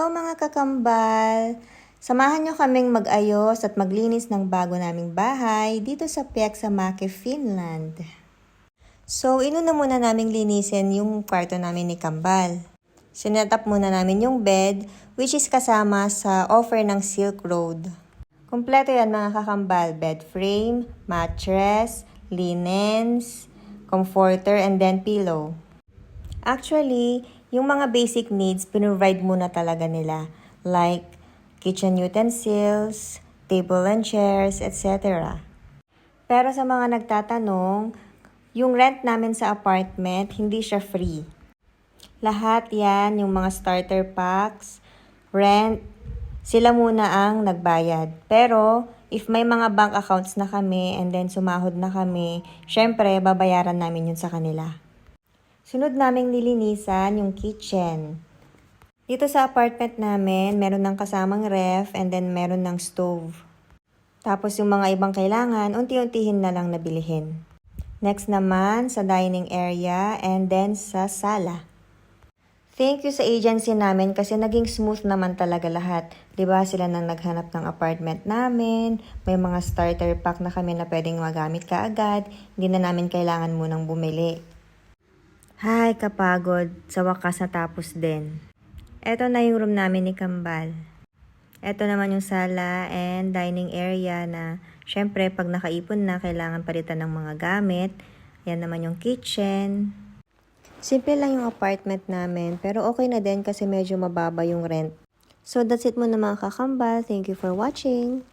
Hello mga kakambal! Samahan nyo kaming mag-ayos at maglinis ng bago naming bahay dito sa Pieksämäki, Finland. So, inuna muna naming linisin yung kwarto namin ni Kambal. Sinetap muna namin yung bed, which is kasama sa offer ng Silk Road. Kompleto yan mga kakambal, bed frame, mattress, linens, comforter, and then pillow. Actually, yung mga basic needs, pinrovide muna talaga nila. Like kitchen utensils, table and chairs, etc. Pero sa mga nagtatanong, yung rent namin sa apartment, hindi siya free. Lahat yan, yung mga starter packs, rent, sila muna ang nagbayad. Pero, if may mga bank accounts na kami and then sumahod na kami, syempre, babayaran namin yun sa kanila. Sunod naming nilinisan yung kitchen. Dito sa apartment namin, meron ng kasamang ref and then meron ng stove. Tapos yung mga ibang kailangan, unti-untihin na lang nabilihin. Next naman, sa dining area and then sa sala. Thank you sa agency namin kasi naging smooth naman talaga lahat. Diba sila nang naghanap ng apartment namin, may mga starter pack na kami na pwedeng magamit kaagad, hindi na namin kailangan munang bumili. Hay, kapagod. Sa wakas natapos din. Ito na yung room namin ni Kambal. Ito naman yung sala and dining area na syempre pag nakaipon na kailangan palitan ng mga gamit. Yan naman yung kitchen. Simple lang yung apartment namin pero okay na din kasi medyo mababa yung rent. So that's it muna mga kakambal. Thank you for watching.